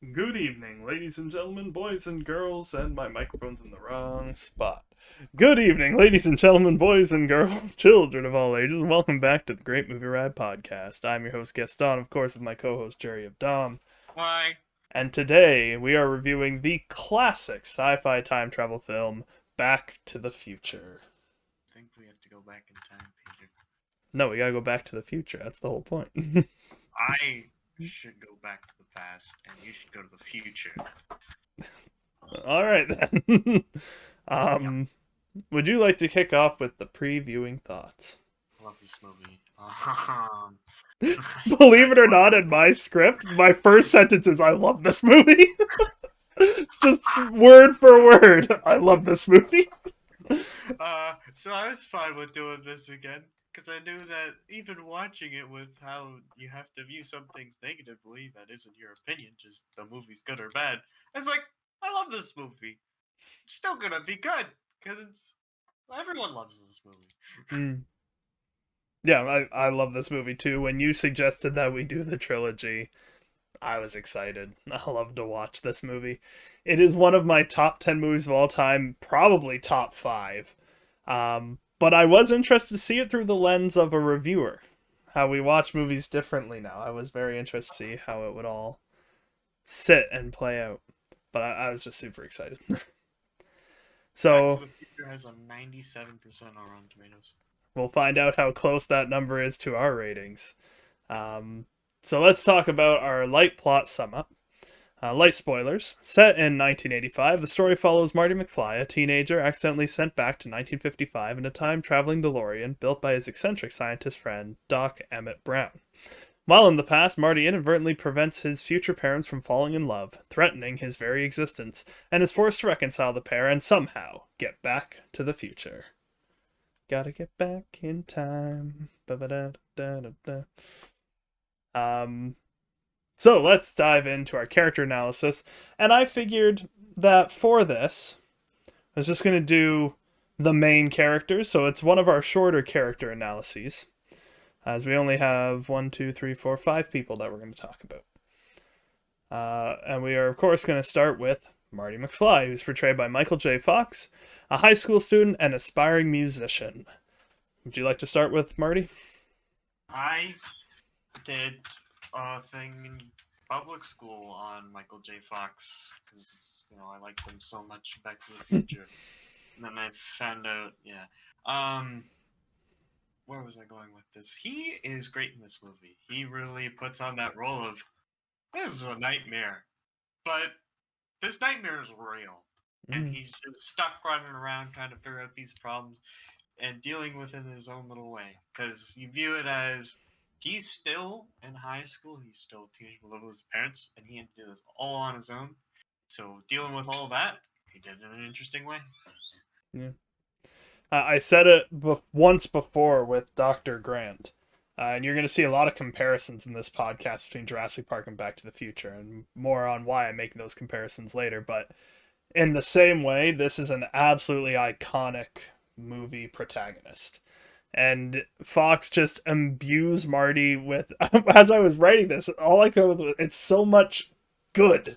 Good evening, ladies and gentlemen, boys and girls, and my microphone's in the wrong spot. Good evening, ladies and gentlemen, boys and girls, children of all ages, and welcome back to the Great Movie Ride Podcast. I'm your host, Gaston, of course, with my co-host, Jerryofdom. Why? And today, we are reviewing the classic sci-fi time travel film, Back to the Future. I think we have to go back in time, Peter. No, we gotta go back to the future, that's the whole point. I should go back to the past, and you should go to the future. Alright then. Would you like to kick off with the previewing thoughts? I love this movie. Believe it or not, in my script, my first sentence is, I love this movie. Just word for word, I love this movie. So I was fine with doing this again, because I knew that even watching it with how you have to view some things negatively, that isn't your opinion, just the movie's good or bad. I was like, I love this movie. It's still gonna be good, because everyone loves this movie. Yeah, I love this movie too. When you suggested that we do the trilogy, I was excited. I love to watch this movie. It is one of my top 10 movies of all time, probably top 5. But I was interested to see it through the lens of a reviewer. How we watch movies differently now. I was very interested to see how it would all sit and play out. But I was just super excited. So Back to the Future has a 97% on Rotten Tomatoes. we'll find out how close that number is to our ratings. So let's talk about our light plot sum up. Light spoilers. Set in 1985, the story follows Marty Mcfly, a teenager accidentally sent back to 1955 in a time-traveling DeLorean built by his eccentric scientist friend, Doc Emmett Brown. While in the past, Marty inadvertently prevents his future parents from falling in love, threatening his very existence, and is forced to reconcile the pair and somehow get back to the future. Gotta get back in time. Ba-ba-da-da-da-da. So let's dive into our character analysis. And I figured that for this, I was just going to do the main characters. So it's one of our shorter character analyses, as we only have 1, 2, 3, 4, 5 people that we're going to talk about. And we are, of course, going to start with Marty Mcfly, who's portrayed by Michael J. Fox, a high school student and aspiring musician. Would you like to start with Marty? I did a thing in public school on Michael J. Fox because I liked him so much. Back to the Future, and then I found out, where was I going with this? He is great in this movie. He really puts on that role of this is a nightmare, but this nightmare is real, and he's just stuck running around trying to figure out these problems and dealing with it in his own little way. Because you view it as he's still in high school, he's still a teenager with his parents, and he had to do this all on his own. So dealing with all that, he did it in an interesting way. Yeah. I said it once before with Dr. Grant. And you're going to see a lot of comparisons in this podcast between Jurassic Park and Back to the Future, and more on why I'm making those comparisons later. But in the same way, this is an absolutely iconic movie protagonist. And Fox just imbues Marty with, as I was writing this, all I could with, it's so much good.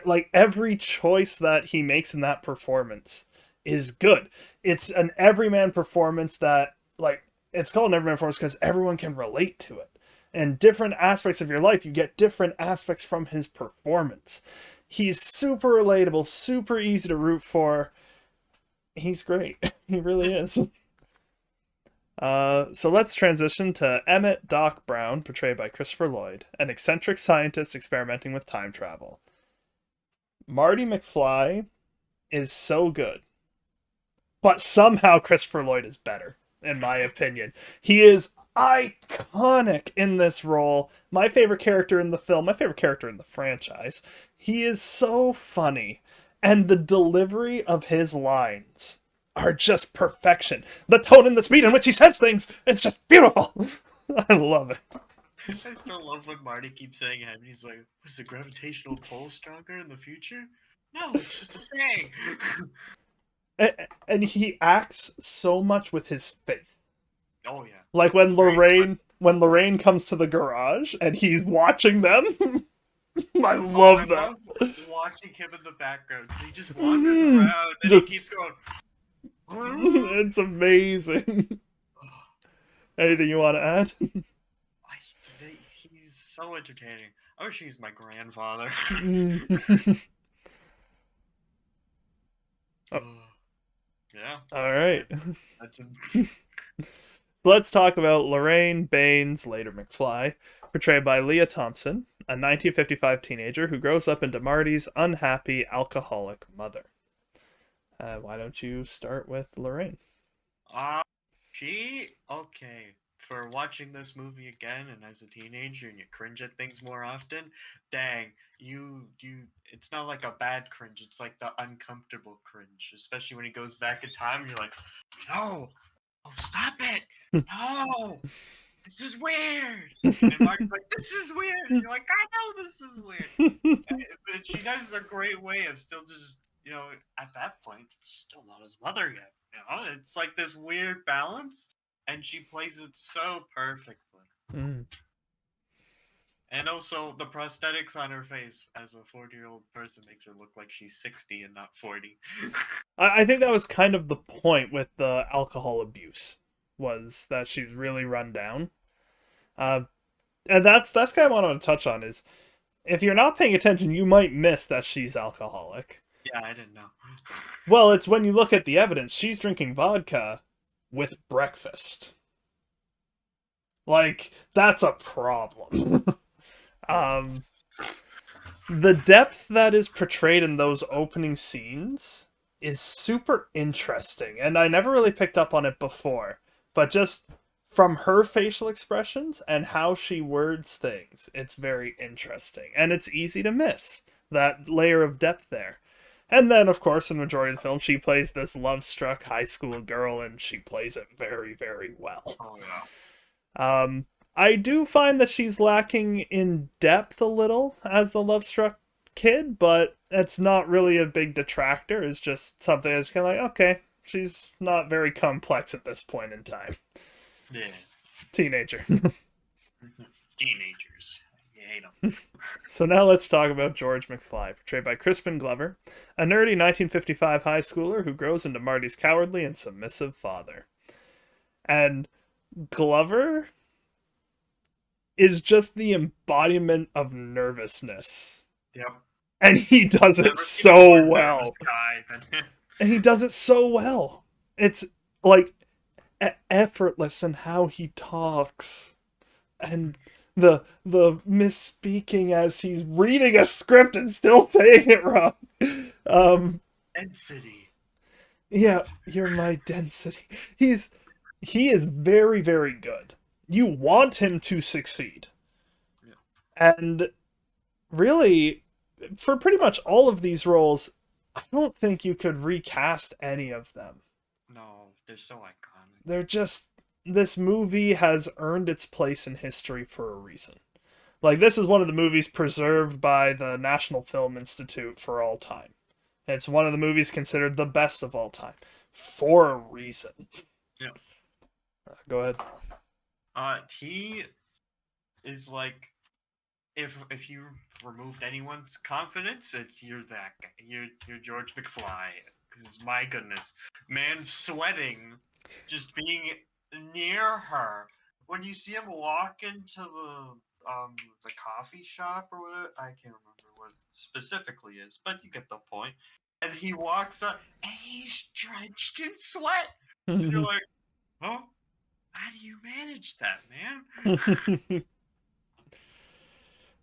Like every choice that he makes in that performance is good. It's an everyman performance that, like, it's called an everyman performance because everyone can relate to it. And different aspects of your life, you get different aspects from his performance. He's super relatable, super easy to root for. He's great. He really is. So let's transition to Emmett Doc Brown, portrayed by Christopher Lloyd, an eccentric scientist experimenting with time travel. Marty Mcfly is so good, but somehow Christopher Lloyd is better, in my opinion. He is iconic in this role. My favorite character in the film, my favorite character in the franchise. He is so funny, and the delivery of his lines are just perfection. The tone and the speed in which he says things, it's just beautiful. I love it. I still love when Marty keeps saying it, and he's like, was the gravitational pull stronger in the future? No, it's just a saying. And he acts so much with his face. Oh, yeah. Like when Lorraine comes to the garage and he's watching them. I Oh, I love that. love watching him in the background. He just wanders around and he Just- keeps going. it's amazing. Anything you want to add? He's so entertaining. I wish he's my grandfather. Oh, Yeah, all right. that's a, Let's talk about Lorraine Baines, later McFly, portrayed by Leah Thompson, a 1955 teenager who grows up into Marty's unhappy alcoholic mother. Why don't you start with Lorraine? okay. For watching this movie again and as a teenager and you cringe at things more often, dang, it's not like a bad cringe, it's like the uncomfortable cringe. Especially when he goes back in time, you're like, no, oh stop it. No, this is weird. And Marty's like, this is weird. And you're like, I know this is weird. But she does a great way of still just, at that point, still not his mother yet. It's like this weird balance, and she plays it so perfectly. Mm. And also, the prosthetics on her face as a 40-year-old person makes her look like she's 60 and not 40. I think that was kind of the point with the alcohol abuse, was that she's really run down. And that's kind of what I want to touch on is, if you're not paying attention, you might miss that she's alcoholic. Yeah, I didn't know. Well, it's when you look at the evidence, she's drinking vodka with breakfast. Like, that's a problem. The depth that is portrayed in those opening scenes is super interesting, and I never really picked up on it before, but just from her facial expressions and how she words things, it's very interesting, and it's easy to miss that layer of depth there. And then, of course, in the majority of the film, she plays this love-struck high school girl, and she plays it very, very well. Oh, yeah. I do find that she's lacking in depth a little as the love-struck kid, but it's not really a big detractor. It's just something that's kind of like, okay, she's not very complex at this point in time. Yeah. Teenager. Teenagers. You hate them. So now let's talk about George McFly, portrayed by Crispin Glover, a nerdy 1955 high schooler who grows into Marty's cowardly and submissive father. And Glover is just the embodiment of nervousness. Yep. And he does it so well. And he does it so well. It's like effortless in how he talks. And the misspeaking as he's reading a script and still saying it wrong. Density. Yeah, you're my density. He is very, very good. You want him to succeed. Yeah. And really, for pretty much all of these roles, I don't think you could recast any of them. No, they're so iconic. They're just... This movie has earned its place in history for a reason. Like, this is one of the movies preserved by the National Film Institute for all time. It's one of the movies considered the best of all time. For a reason. Yeah. Go ahead. He is like, if you removed anyone's confidence, you're that guy. You're George McFly. Because my goodness, man, sweating, just being near her. When you see him walk into the coffee shop or whatever, I can't remember what it specifically is, but you get the point. And he walks up, and he's drenched in sweat. And you're like, oh, how do you manage that, man?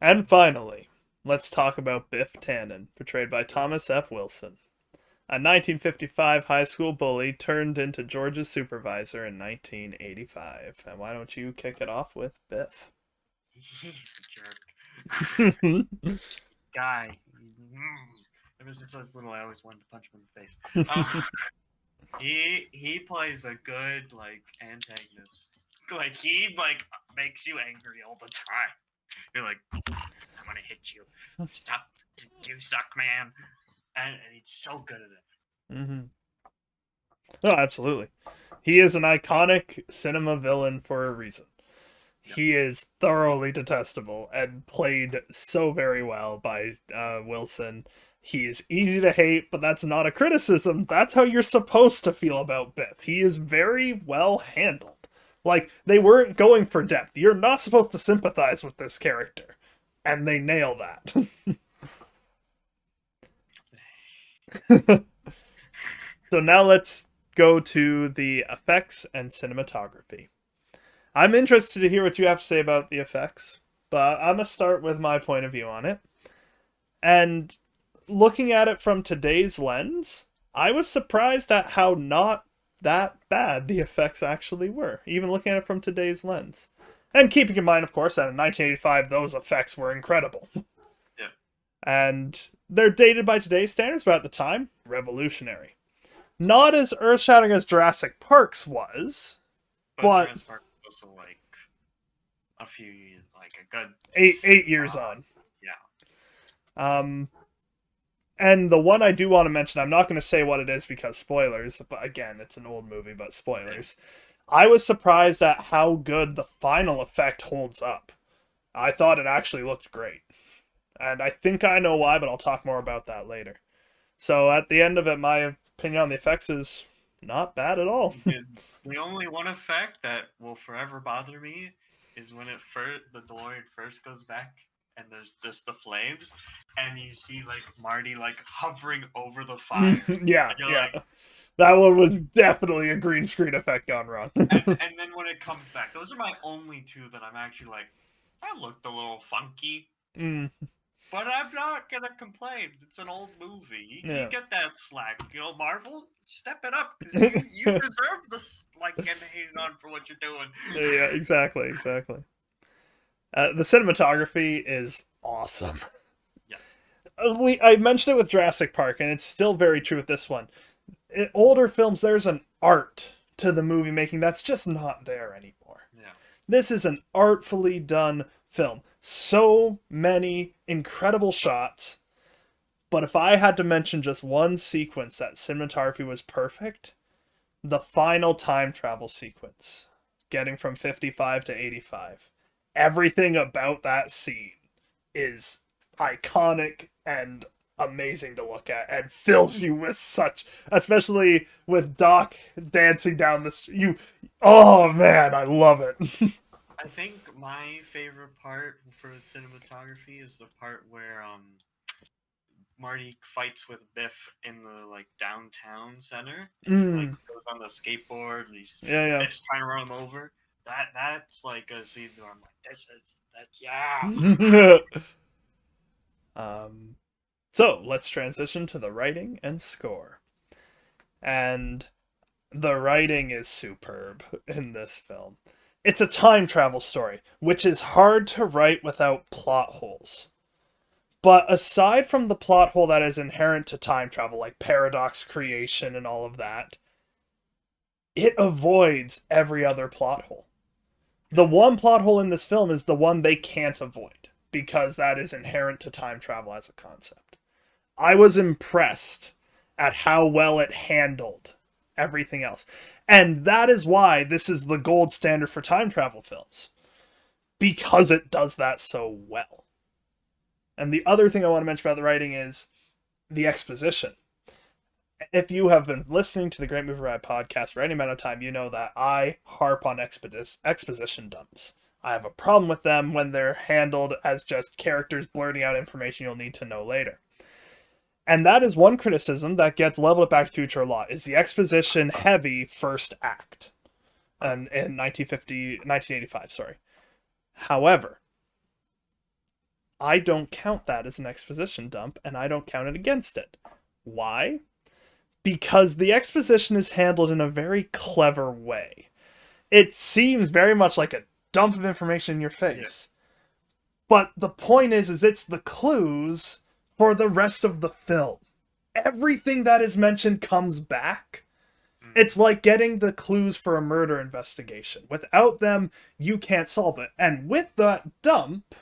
And finally, let's talk about Biff Tannen, portrayed by Thomas F. Wilson, a 1955 high school bully turned into George's supervisor in 1985. And why don't you kick it off with Biff? He's a jerk. Guy. Ever since I was little, I always wanted to punch him in the face. He plays a good antagonist. He makes you angry all the time. You're like, I'm gonna hit you. Stop, you suck, man. And he's so good at it. Mm-hmm. Oh, absolutely. He is an iconic cinema villain for a reason. He is thoroughly detestable and played so very well by Wilson. He's easy to hate, but that's not a criticism. That's how you're supposed to feel about Biff. He is very well handled. Like, they weren't going for depth. You're not supposed to sympathize with this character. And they nail that. So now let's go to the effects and cinematography. I'm interested to hear what you have to say about the effects, but I'm going to start with my point of view on it. And looking at it from today's lens, I was surprised at how not that bad the effects actually were, even looking at it from today's lens. And keeping in mind, of course, that in 1985, those effects were incredible. Yeah. And they're dated by today's standards, but at the time, revolutionary. Not as earth-shattering as Jurassic Park's was, but Jurassic Park was also like a few years, like a good 8 years on. Yeah. And the one I do want to mention, I'm not going to say what it is because spoilers, but again, it's an old movie, but spoilers. I was surprised at how good the final effect holds up. I thought it actually looked great. And I think I know why, but I'll talk more about that later. So at the end of it, my opinion on the effects is not bad at all. The only one effect that will forever bother me is when the DeLorean first goes back and there's just the flames, and you see like Marty like hovering over the fire. Yeah. Like, that one was definitely a green screen effect gone wrong. and then when it comes back, those are my only two that I'm actually like, that looked a little funky. But I'm not gonna complain. It's an old movie. You get that slack. Marvel, step it up, because you deserve this, like, getting hated on for what you're doing. Yeah, exactly. The cinematography is awesome. Yeah. I mentioned it with Jurassic Park, and it's still very true with this one. In older films, there's an art to the movie making that's just not there anymore. Yeah. This is an artfully done film. So many incredible shots. But if I had to mention just one sequence that cinematography was perfect, the final time travel sequence, getting from 55 to 85. Everything about that scene is iconic and amazing to look at and fills you with such, especially with Doc dancing down the street. Oh man, I love it. I think my favorite part for cinematography is the part where Marty fights with Biff in the like downtown center. And he like goes on the skateboard and Biff's trying to run him over. That's like a scene where I'm like, So let's transition to the writing and score. And the writing is superb in this film. It's a time travel story, which is hard to write without plot holes. But aside from the plot hole that is inherent to time travel, like paradox creation and all of that, it avoids every other plot hole. The one plot hole in this film is the one they can't avoid, because that is inherent to time travel as a concept. I was impressed at how well it handled everything else. And that is why this is the gold standard for time travel films. Because it does that so well. And the other thing I want to mention about the writing is the exposition. If you have been listening to the Great Movie Ride podcast for any amount of time, you know that I harp on exposition dumps. I have a problem with them when they're handled as just characters blurting out information you'll need to know later. And that is one criticism that gets leveled at Back to the Future a lot, is the exposition-heavy first act in 1985, sorry. However, I don't count that as an exposition dump, and I don't count it against it. Why? Because the exposition is handled in a very clever way. It seems very much like a dump of information in your face. But the point is it's the clues for the rest of the film. Everything that is mentioned comes back. It's like getting the clues for a murder investigation. Without them, you can't solve it. And with that dump,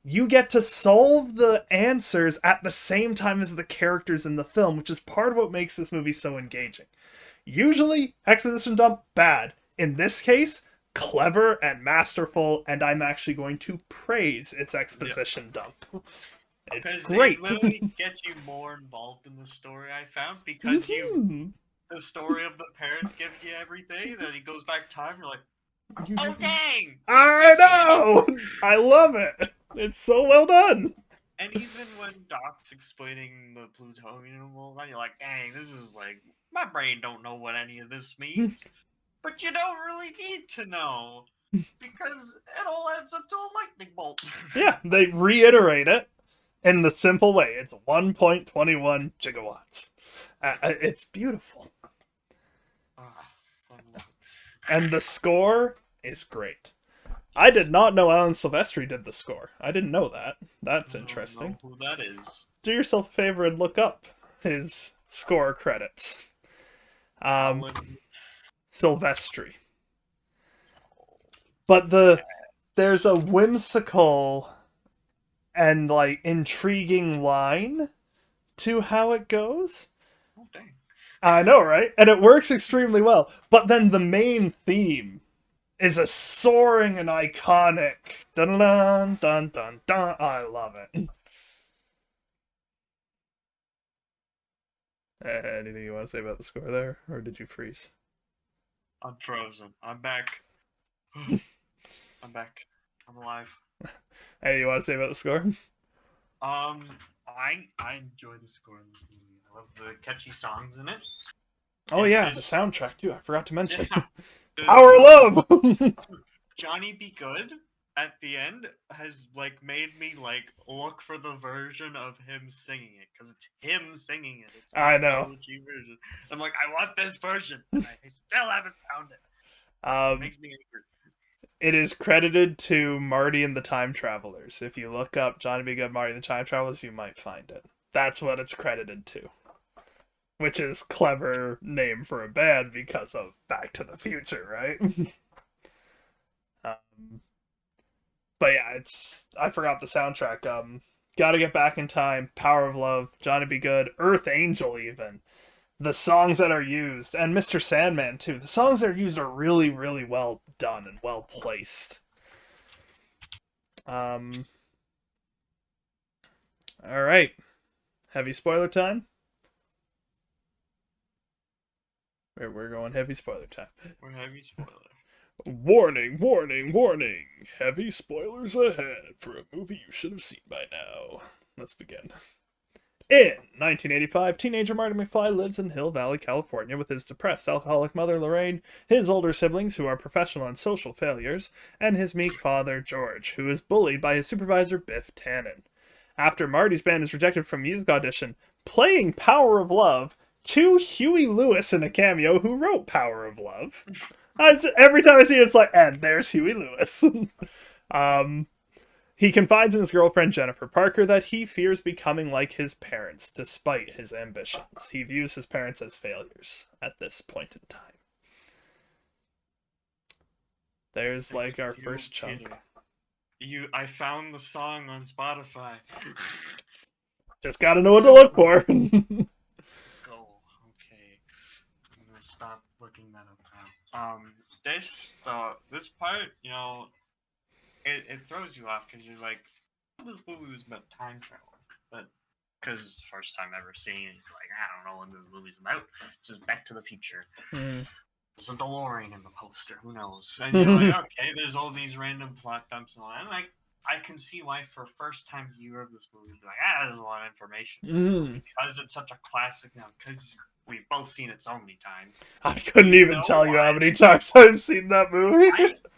you get to solve the answers at the same time as the characters in the film, which is part of what makes this movie so engaging. Usually, exposition dump, bad. In this case, clever and masterful, and I'm actually going to praise its exposition dump. It's Because great. it literally gets you more involved in the story, I found, because the story of the parents giving you everything, then he goes back time, you're like, oh dang! I know! I love it! It's so well done! And even when Doc's explaining the plutonium, you're like, dang, this is like, my brain don't know what any of this means. But you don't really need to know, because it all adds up to a lightning bolt. Yeah, they reiterate it in the simple way. It's 1.21 gigawatts. It's beautiful. And the score is great. I did not know Alan Silvestri did the score. I didn't know that. That's interesting. I don't know who that is. Do yourself a favor and look up his score credits. Alan Silvestri. But there's a whimsical and like intriguing line to how it goes. Oh dang. I know, right? And it works extremely well. But then the main theme is a soaring and iconic dun dun dun dun dun. I love it. Anything you want to say about the score there, or did you freeze? I'm frozen. I'm back. I'm back. I'm alive. Anything you want to say about the score? I enjoy the score in this movie. I love the catchy songs in it. Oh yeah, the soundtrack too. I forgot to mention. Yeah, Power of Love. Johnny Be Good at the end has like made me like look for the version of him singing it, because it's him singing it. It's I know. the version. I'm like, I want this version. And I still haven't found it. It makes me angry. It is credited to Marty and the Time Travelers. If you look up Johnny Be Good, Marty and the Time Travelers, you might find it. That's what it's credited to. Which is clever name for a band because of Back to the Future, right? But yeah, I forgot the soundtrack. Gotta Get Back in Time, Power of Love, Johnny Be Good, Earth Angel even. The songs that are used, and Mr. Sandman too. The songs that are used are really, really well done and well placed. All right, heavy spoiler time. We're going heavy spoiler time. We're heavy spoiler. Warning, warning, warning. Heavy spoilers ahead for a movie you should have seen by now. Let's begin. In 1985, teenager Marty Mcfly lives in Hill Valley, California with his depressed alcoholic mother Lorraine, his older siblings who are professional and social failures, and his meek father George, who is bullied by his supervisor Biff Tannen. After Marty's band is rejected from music audition, playing Power of Love, to Huey Lewis in a cameo who wrote Power of Love. Every time I see it, it's like, and there's Huey Lewis. He confides in his girlfriend Jennifer Parker that he fears becoming like his parents, despite his ambitions. He views his parents as failures at this point in time. There's like our first chunk. I found the song on Spotify. Just gotta know what to look for. Let's go. Okay, I'm gonna stop looking that up now. This part, you know, it throws you off because you're like, this movie was about time travel, but because first time ever seeing it, you're like, I don't know what this movie's about. It's just Back to the Future. There's a DeLorean in the poster. Who knows? And you're like, okay, there's all these random plot dumps and all that. And like, I can see why for first time viewer of this movie, be like, there's a lot of information because it's such a classic now. Because we've both seen it so many times. I couldn't even tell you how many times I've seen that movie.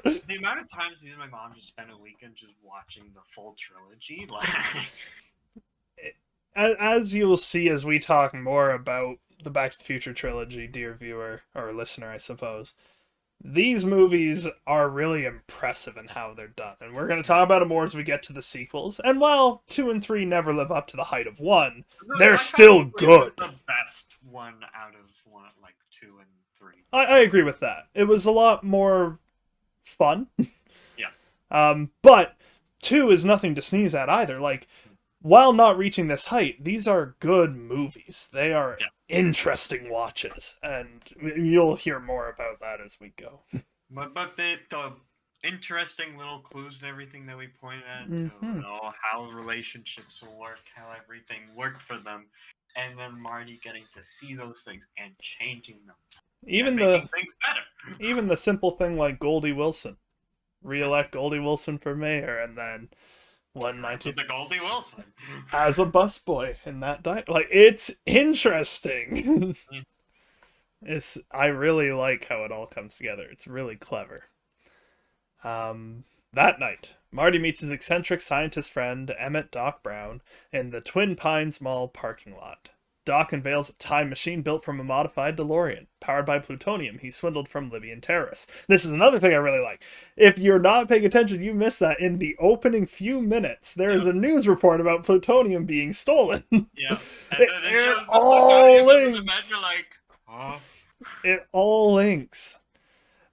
The amount of times me and my mom just spent a weekend just watching the full trilogy, like. As you'll see as we talk more about the Back to the Future trilogy, dear viewer, or listener, I suppose, these movies are really impressive in how they're done. And we're going to talk about it more as we get to the sequels. And while 2 and 3 never live up to the height of 1, they're still good. It's the best one out of like 2 and 3. I agree with that. It was a lot more fun. Yeah. But 2 is nothing to sneeze at either. Like, while not reaching this height, these are good movies. They are interesting watches, and you'll hear more about that as we go. But the interesting little clues and everything that we pointed at to Mm-hmm. how relationships will work, how everything worked for them, and then Marty getting to see those things and changing them and Even making the things better. even the simple thing like Goldie Wilson, re-elect Goldie Wilson for mayor, and then one Rhymes with 19 the Goldie Wilson. as a busboy in that like it's interesting. I really like how it all comes together. It's really clever. That night, Marty meets his eccentric scientist friend, Emmett Doc Brown, in the Twin Pines Mall parking lot. Doc unveils a time machine built from a modified DeLorean, powered by plutonium he swindled from Libyan terrorists. This is another thing I really like. If you're not paying attention, you miss that. In the opening few minutes, there is Yep. a news report about plutonium being stolen. Yeah. And then it It shows the all plutonium under the bed, links. you're like, huh? It all links.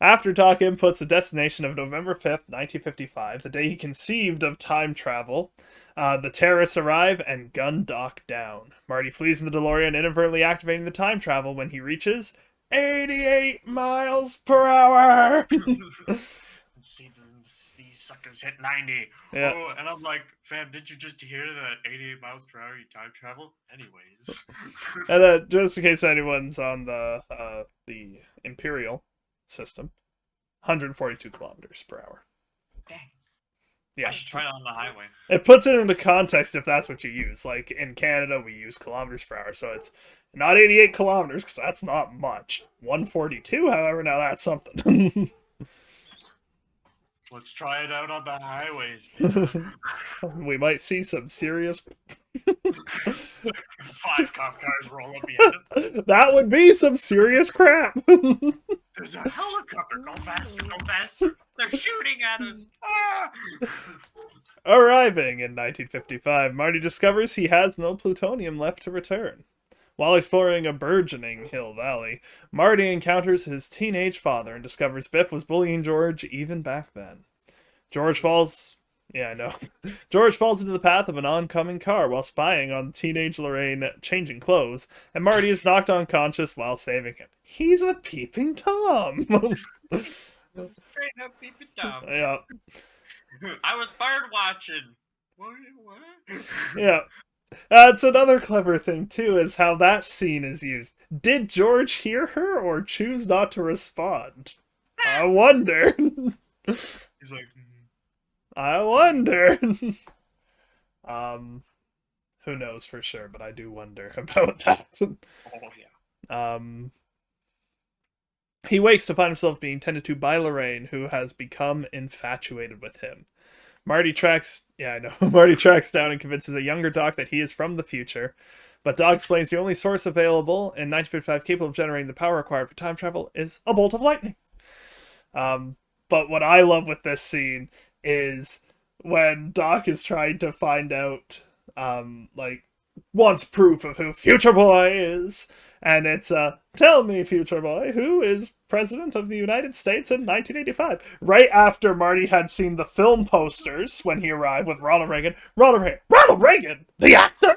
After Doc inputs the destination of November 5th, 1955, the day he conceived of time travel, the terrorists arrive and gun Doc down. Marty flees in the DeLorean, inadvertently activating the time travel when he reaches 88 miles per hour. See these suckers hit 90. Yeah. Oh, and I'm like, fam, did you just hear that 88 miles per hour you time travel? Anyways. And then, just in case anyone's on the Imperial system, 142 kilometers per hour. Dang. Yeah, I should try it on the highway. it puts it into context if that's what you use. Like in Canada, we use kilometers per hour, so it's not 88 kilometers because that's not much. 142, however, now that's something. Let's try it out on the highways. We might see some serious. 5 cop cars roll up behind it. That would be some serious crap. There's a helicopter. Go faster, go faster. They're shooting at us. Ah! Arriving in 1955, Marty discovers he has no plutonium left to return. While exploring a burgeoning hill valley, Marty encounters his teenage father and discovers Biff was bullying George even back then. George falls. Yeah, I know. George falls into the path of an oncoming car while spying on teenage Lorraine changing clothes, and Marty is knocked unconscious while saving him. He's a peeping Tom! Straight up peeping Tom. Yeah. I was bird watching. What? Yeah. That's another clever thing, too, is how that scene is used. Did George hear her or choose not to respond? I wonder. He's like, I wonder. Who knows for sure, but I do wonder about that. oh yeah. He wakes to find himself being tended to by Lorraine, who has become infatuated with him. Marty tracks down and convinces a younger Doc that he is from the future, but Doc explains the only source available in 1955 capable of generating the power required for time travel is a bolt of lightning. But what I love with this scene is when Doc is trying to find out, wants proof of who Future Boy is, and it's, tell me, Future Boy, who is President of the United States in 1985? Right after Marty had seen the film posters when he arrived with Ronald Reagan. Ronald Reagan? The actor?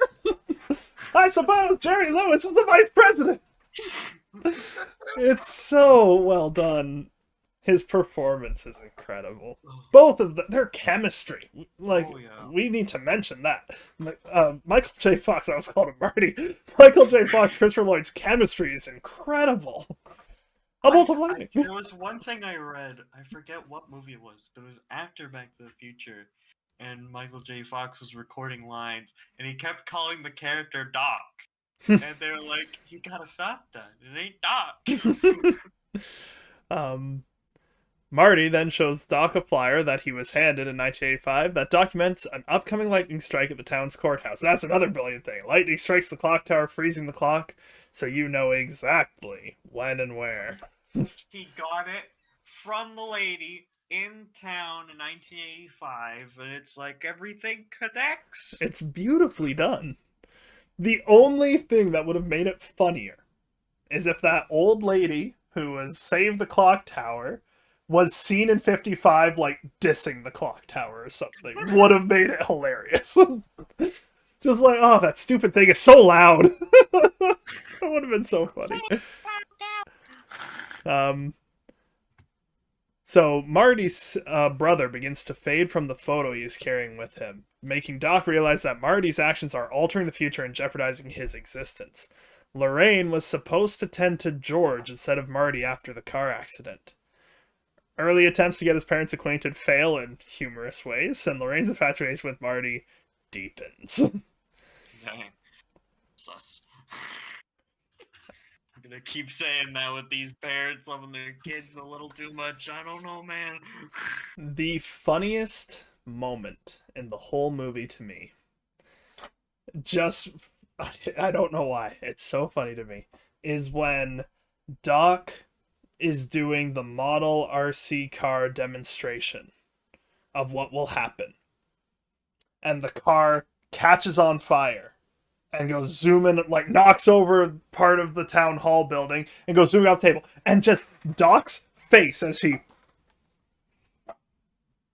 I suppose Jerry Lewis is the vice president. It's so well done. His performance is incredible. Both of them, their chemistry. We need to mention that. Michael J. Fox, I was calling him Marty. Michael J. Fox, Christopher Lloyd's chemistry is incredible. There was one thing I read. I forget what movie it was, but it was after Back to the Future, and Michael J. Fox was recording lines, and he kept calling the character Doc. And they were like, "You gotta stop that. It ain't Doc." Marty then shows Doc a flyer that he was handed in 1985 that documents an upcoming lightning strike at the town's courthouse. That's another brilliant thing. Lightning strikes the clock tower, freezing the clock, so you know exactly when and where. He got it from the lady in town in 1985, and it's like everything connects. It's beautifully done. The only thing that would have made it funnier is if that old lady who has saved the clock tower was seen in 55, dissing the clock tower or something. Would have made it hilarious. Just like, oh, that stupid thing is so loud. That would have been so funny. So Marty's brother begins to fade from the photo he is carrying with him, making Doc realize that Marty's actions are altering the future and jeopardizing his existence. Lorraine was supposed to tend to George instead of Marty after the car accident. Early attempts to get his parents acquainted fail in humorous ways, and Lorraine's infatuation with Marty deepens. Dang. Sus. I'm gonna keep saying that with these parents loving their kids a little too much. I don't know, man. The funniest moment in the whole movie to me, just, I don't know why, it's so funny to me, is when Doc is doing the model RC car demonstration of what will happen. And the car catches on fire and goes zooming, like knocks over part of the town hall building and goes zooming off the table. And just Doc's face as he,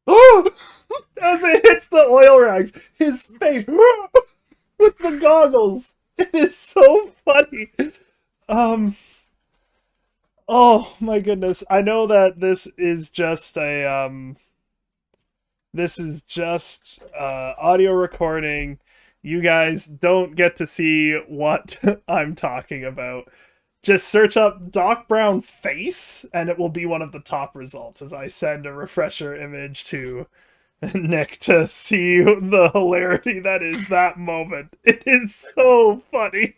as it hits the oil rags, his face with the goggles. It is so funny. Oh my goodness. I know that this is just a audio recording. You guys don't get to see what I'm talking about. Just search up Doc Brown face and it will be one of the top results as I send a refresher image to Nick to see the hilarity that is that moment. It is so funny.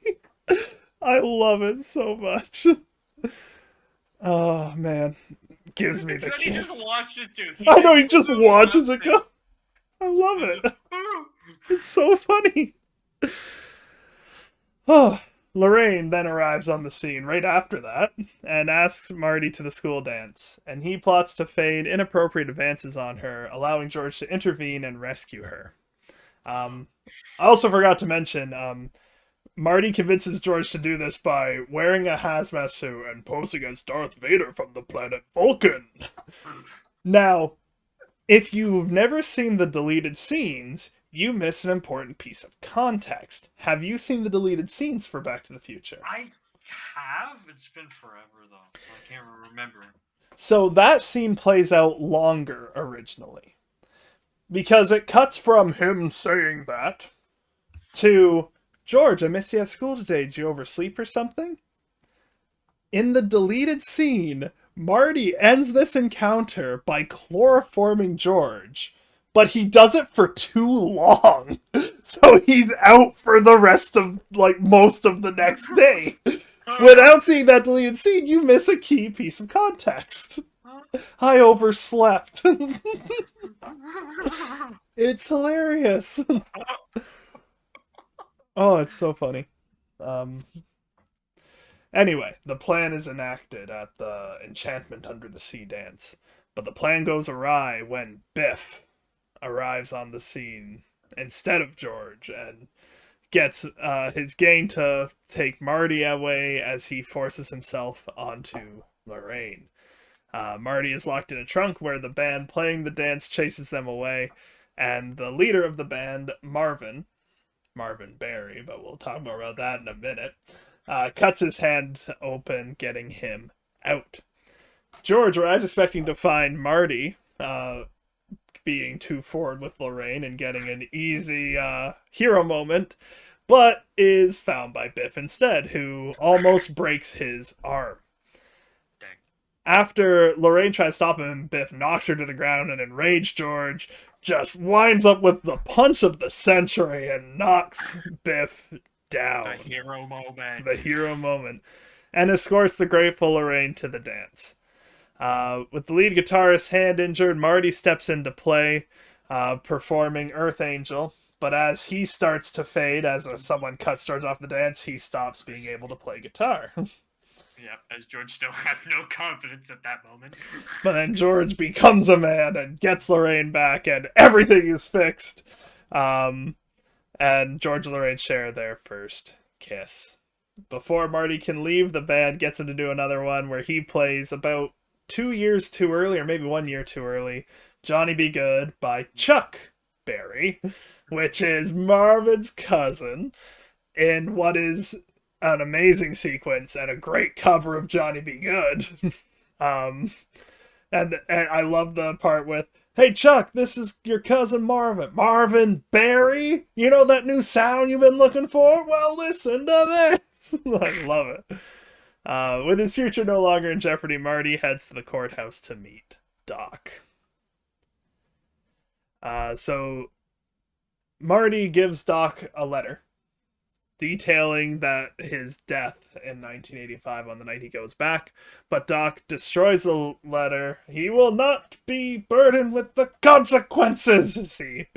I love it so much. Oh man, gives me the He kiss. just watched it too. I know, he just watches it go. I love it. It's so funny. Oh, Lorraine then arrives on the scene right after that and asks Marty to the school dance, and he plots to fade inappropriate advances on her, allowing George to intervene and rescue her. I also forgot to mention, Marty convinces George to do this by wearing a hazmat suit and posing as Darth Vader from the planet Vulcan. Now, if you've never seen the deleted scenes, you miss an important piece of context. Have you seen the deleted scenes for Back to the Future? I have. It's been forever, though, so I can't remember. So that scene plays out longer originally. Because it cuts from him saying that to, George, I missed you at school today. Did you oversleep or something? In the deleted scene, Marty ends this encounter by chloroforming George, but he does it for too long. So he's out for the rest of, like, most of the next day. Without seeing that deleted scene, you miss a key piece of context. I overslept. It's hilarious. Oh, it's so funny. Anyway, the plan is enacted at the Enchantment Under the Sea dance, but the plan goes awry when Biff arrives on the scene instead of George and gets his gang to take Marty away as he forces himself onto Lorraine. Marty is locked in a trunk where the band playing the dance chases them away, and the leader of the band, Marvin Berry, but we'll talk more about that in a minute, cuts his hand open, getting him out. George arrives expecting to find Marty being too forward with Lorraine and getting an easy hero moment, but is found by Biff instead, who almost breaks his arm. Dang. After Lorraine tries to stop him, Biff knocks her to the ground, and enraged George just winds up with the punch of the century and knocks Biff down. The hero moment. The hero moment. And escorts the grateful Lorraine to the dance. With the lead guitarist's hand injured, Marty steps into play, performing Earth Angel. But as he starts to fade, as someone cuts George off the dance, he stops being able to play guitar. Yeah, as George still has no confidence at that moment. But then George becomes a man and gets Lorraine back, and everything is fixed. And George and Lorraine share their first kiss. Before Marty can leave, the band gets him to do another one where he plays about 2 years too early, or maybe 1 year too early, Johnny Be Good by Chuck Berry, which is Marvin's cousin, in what is an amazing sequence and a great cover of Johnny Be Good. And And I love the part with, "Hey Chuck, this is your cousin Marvin. Marvin Barry? You know that new sound you've been looking for? Well, listen to this." I love it. With his future no longer in jeopardy, Marty heads to the courthouse to meet Doc. So Marty gives Doc a letter detailing that his death in 1985 on the night he goes back, but Doc destroys the letter. He will not be burdened with the consequences. He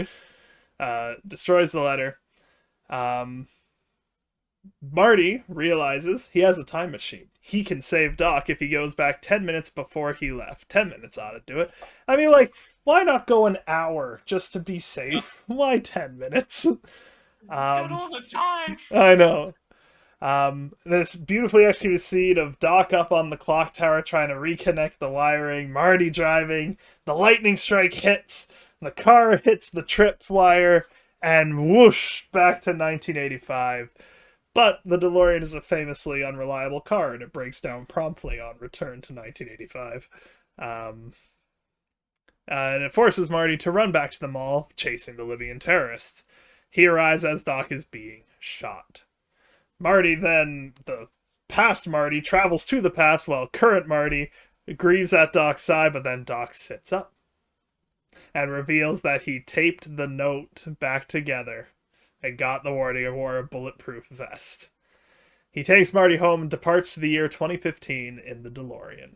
destroys the letter. Marty realizes he has a time machine. He can save Doc if he goes back 10 minutes before he left. 10 minutes ought to do it. I mean, like, why not go an hour just to be safe? Why 10 minutes? Got all the time. I know. This beautifully executed scene of Doc up on the clock tower trying to reconnect the wiring, Marty driving, the lightning strike hits, the car hits the tripwire, and whoosh, back to 1985. But the DeLorean is a famously unreliable car, and it breaks down promptly on return to 1985. And it forces Marty to run back to the mall, chasing the Libyan terrorists. He arrives as Doc is being shot. Marty then, the past Marty, travels to the past while current Marty grieves at Doc's side, but then Doc sits up and reveals that he taped the note back together and got the warning and wore a bulletproof vest. He takes Marty home and departs to the year 2015 in the DeLorean.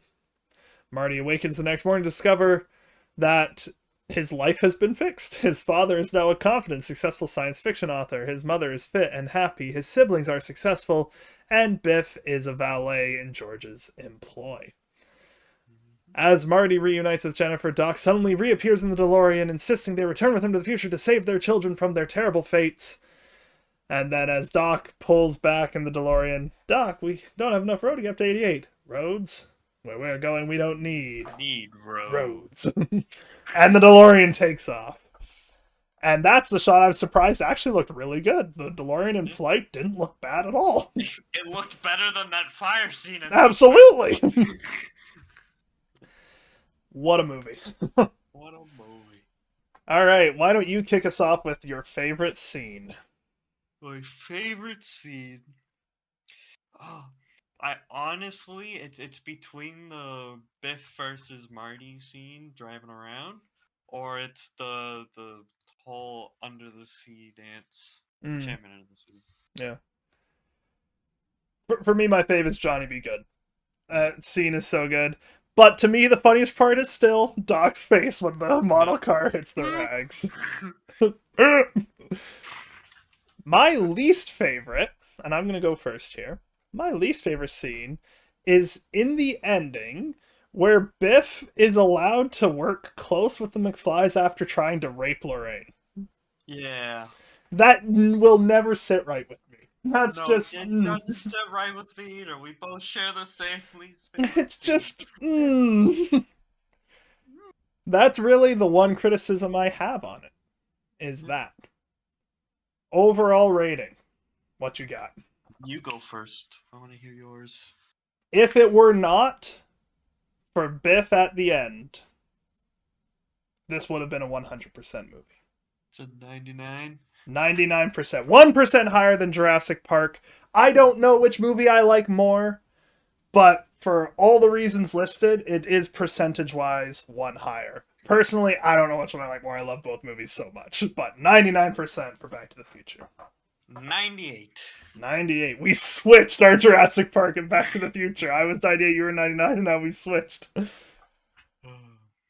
Marty awakens the next morning to discover that his life has been fixed. His father is now a confident, successful science fiction author. His mother is fit and happy. His siblings are successful. And Biff is a valet in George's employ. As Marty reunites with Jennifer, Doc suddenly reappears in the DeLorean, insisting they return with him to the future to save their children from their terrible fates. And then as Doc pulls back in the DeLorean, "Doc, we don't have enough road to get up to 88. Roads? Where we're going, we don't need roads." And the DeLorean takes off. And that's the shot I'm surprised actually looked really good. The DeLorean in flight didn't look bad at all. It looked better than that fire scene. Absolutely. What a movie. What a movie. All right, why don't you kick us off with your favorite scene? My favorite scene. Oh, I honestly, it's between the Biff versus Marty scene driving around, or it's the whole under the sea dance. Enchantment under the sea. Yeah. For me, my favorite is Johnny Be Good. Scene is so good. But to me, the funniest part is still Doc's face when the model car hits the rags. My least favorite, and I'm going to go first here, my least favorite scene is in the ending where Biff is allowed to work close with the McFlys after trying to rape Lorraine. Yeah. That will never sit right with me. That's No, just... it doesn't sit right with me either. We both share the same least favorite It's scene. just... That's really the one criticism I have on it, is that. Overall rating. What you got? You go first. I want to hear yours. If it were not for Biff at the end, this would have been a 100% movie. It's a 99. 99%. 1% higher than Jurassic Park. I don't know which movie I like more, but for all the reasons listed, it is percentage-wise one higher. Personally, I don't know which one I like more. I love both movies so much. But 99% for Back to the Future. 98. 98. We switched our Jurassic Park and Back to the Future. I was 98, you were 99, and now we switched.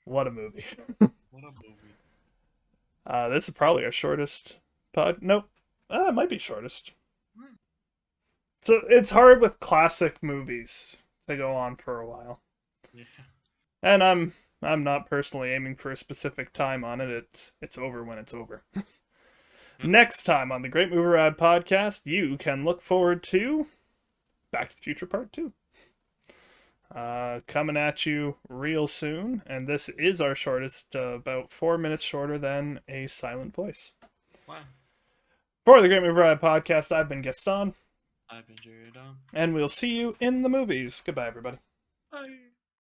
What a movie. What a movie. This is probably our shortest pod. Nope. It might be shortest. So it's hard with classic movies to go on for a while. Yeah. And I'm not personally aiming for a specific time on it. It's over when it's over. Next time on the Great Movie Rad podcast, you can look forward to Back to the Future Part 2. Coming at you real soon, and this is our shortest, about 4 minutes shorter than A Silent Voice. Wow. For the Great Movie Ride podcast, I've been Gaston. I've been Jerryofdom. And we'll see you in the movies. Goodbye, everybody. Bye.